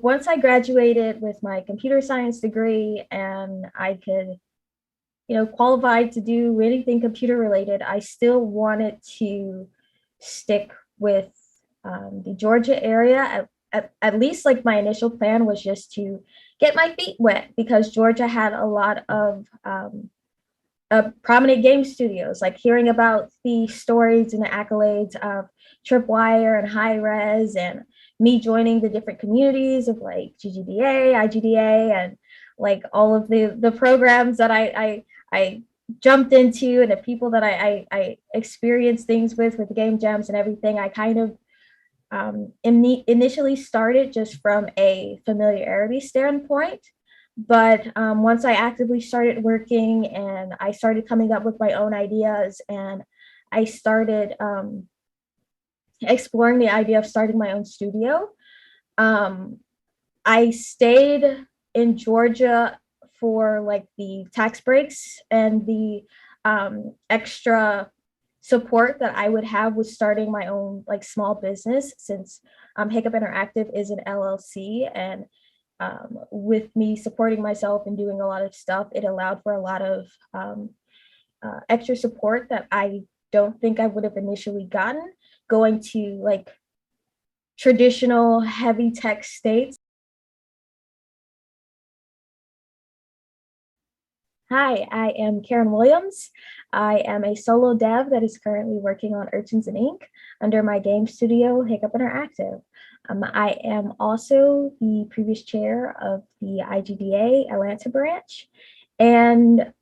once I graduated with my computer science degree and I could, qualified to do anything computer related, I still wanted to stick with the Georgia area. At least like my initial plan was just to get my feet wet because Georgia had a lot of prominent game studios, like hearing about the stories and the accolades of Tripwire and High Res, and me joining the different communities of like GGDA, IGDA, and like all of the programs that I jumped into, and the people that I experienced things with game jams and everything. I kind of initially started just from a familiarity standpoint. But once I actively started working and I started coming up with my own ideas, and I started exploring the idea of starting my own studio, I stayed in Georgia for like the tax breaks and the extra support that I would have with starting my own like small business, since Hiccup Interactive is an LLC. And with me supporting myself and doing a lot of stuff, it allowed for a lot of extra support that I don't think I would have initially gotten going to like traditional heavy tech states. Hi, I am Karen Williams. I am a solo dev that is currently working on Urchins and Ink under my game studio, Hiccup Interactive. I am also the previous chair of the IGDA-Atlanta branch, and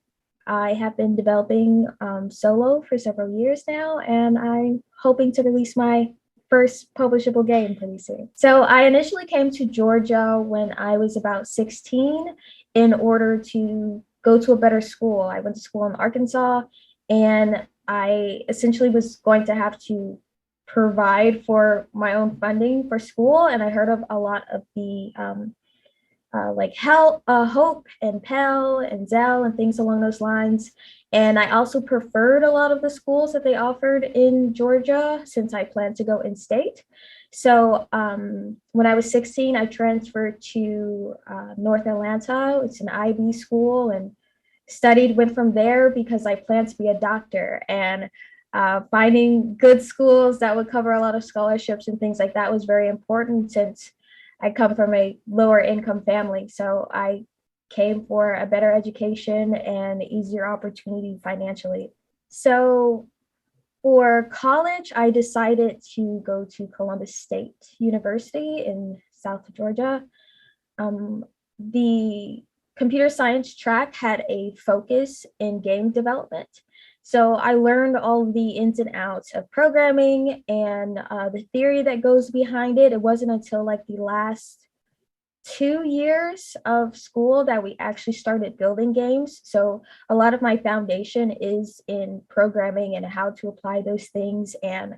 I have been developing solo for several years now, and I'm hoping to release my first publishable game pretty soon. So I initially came to Georgia when I was about 16 in order to go to a better school. I went to school in Arkansas, and I essentially was going to have to provide for my own funding for school. And I heard of a lot of the like Hope and Pell and Zell and things along those lines. And I also preferred a lot of the schools that they offered in Georgia since I planned to go in state. So when I was 16, I transferred to North Atlanta. It's an IB school, and went from there because I planned to be a doctor. And finding good schools that would cover a lot of scholarships and things like that was very important, since I come from a lower income family. So I came for a better education and easier opportunity financially. So for college, I decided to go to Columbus State University in South Georgia. The computer science track had a focus in game development. So I learned all the ins and outs of programming and the theory that goes behind it. It wasn't until like the last 2 years of school that we actually started building games. So a lot of my foundation is in programming and how to apply those things. And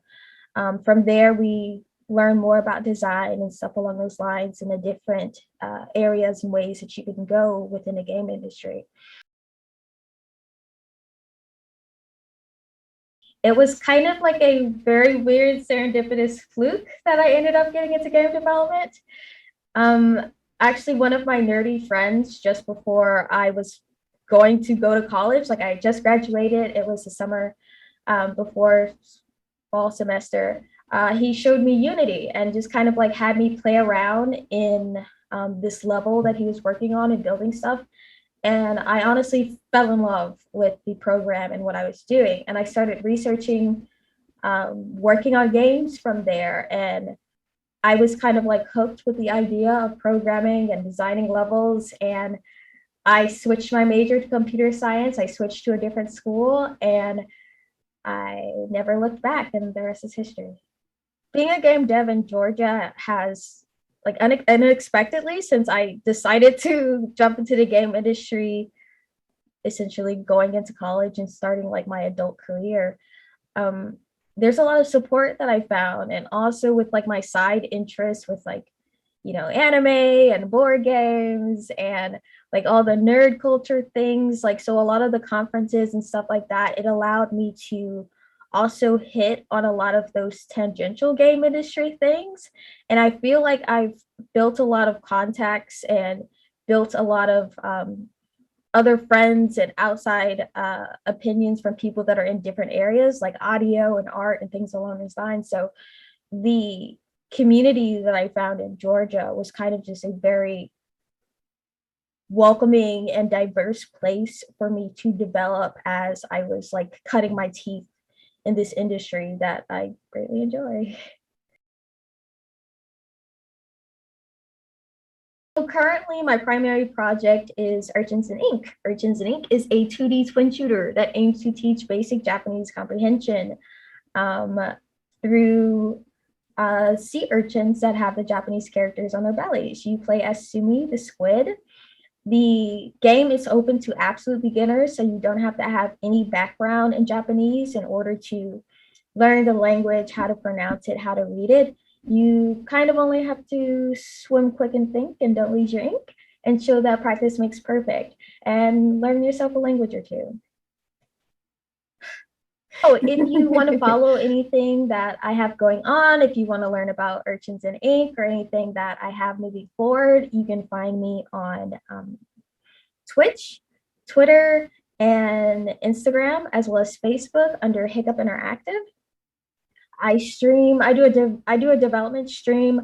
from there, we learn more about design and stuff along those lines, and the different areas and ways that you can go within the game industry. It was kind of like a very weird serendipitous fluke that I ended up getting into game development. Actually, one of my nerdy friends, just before I was going to go to college, like I just graduated, it was the summer before fall semester, he showed me Unity and just kind of like had me play around in this level that he was working on and building stuff. And I honestly fell in love with the program and what I was doing. And I started researching, working on games from there. And I was kind of like hooked with the idea of programming and designing levels. And I switched my major to computer science. I switched to a different school, and I never looked back, and the rest is history. Being a game dev in Georgia has like unexpectedly, since I decided to jump into the game industry, essentially going into college and starting like my adult career. There's a lot of support that I found, and also with like my side interests with like, anime and board games and like all the nerd culture things. Like, so a lot of the conferences and stuff like that, it allowed me to also hit on a lot of those tangential game industry things. And I feel like I've built a lot of contacts and built a lot of other friends and outside opinions from people that are in different areas like audio and art and things along those lines. So the community that I found in Georgia was kind of just a very welcoming and diverse place for me to develop as I was like cutting my teeth in this industry that I greatly enjoy. So currently, my primary project is Urchins and Ink. Urchins and Ink is a 2D twin shooter that aims to teach basic Japanese comprehension through sea urchins that have the Japanese characters on their bellies. You play as Sumi, the squid. The game is open to absolute beginners, so you don't have to have any background in Japanese in order to learn the language, how to pronounce it, how to read it. You kind of only have to swim quick and think and don't lose your ink and show that practice makes perfect and learn yourself a language or two. Oh, if you want to follow anything that I have going on, if you want to learn about Urchins and Ink or anything that I have moving forward, you can find me on Twitch, Twitter, and Instagram, as well as Facebook under Hiccup Interactive. I stream. I do a development stream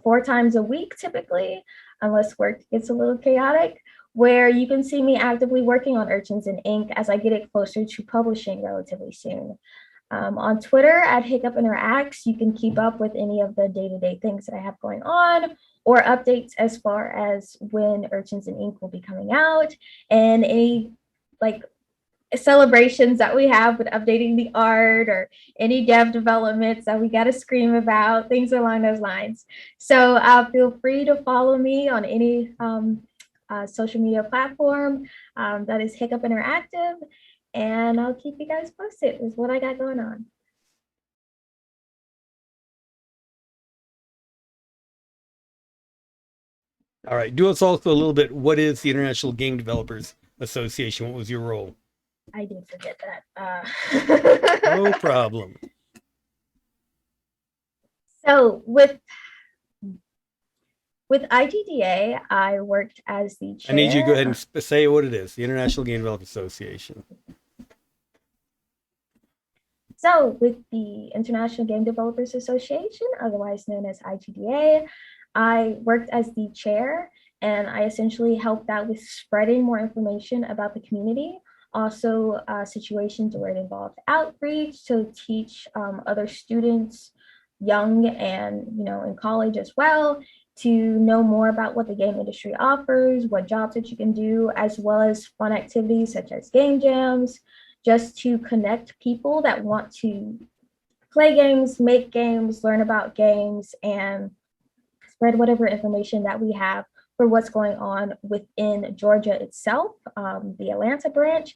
4 times a week typically, unless work gets a little chaotic, where you can see me actively working on Urchins and Ink as I get it closer to publishing relatively soon. On Twitter at Hiccup Interacts, you can keep up with any of the day-to-day things that I have going on or updates as far as when Urchins and Ink will be coming out and any like celebrations that we have with updating the art or any dev developments that we got to scream about, things along those lines. So feel free to follow me on any social media platform that is Hiccup Interactive, and I'll keep you guys posted with what I got going on. All right. Do us also a little bit. What is the International Game Developers Association? What was your role? I did forget that. No problem. So with IGDA, I worked as the chair. I need you to go ahead and say what it is. The International Game Developers Association. So with the International Game Developers Association, otherwise known as IGDA, I worked as the chair, and I essentially helped out with spreading more information about the community. Also, situations where it involved outreach to teach other students, young and in college as well, to know more about what the game industry offers, what jobs that you can do, as well as fun activities such as game jams, just to connect people that want to play games, make games, learn about games, and spread whatever information that we have for what's going on within Georgia itself, the Atlanta branch,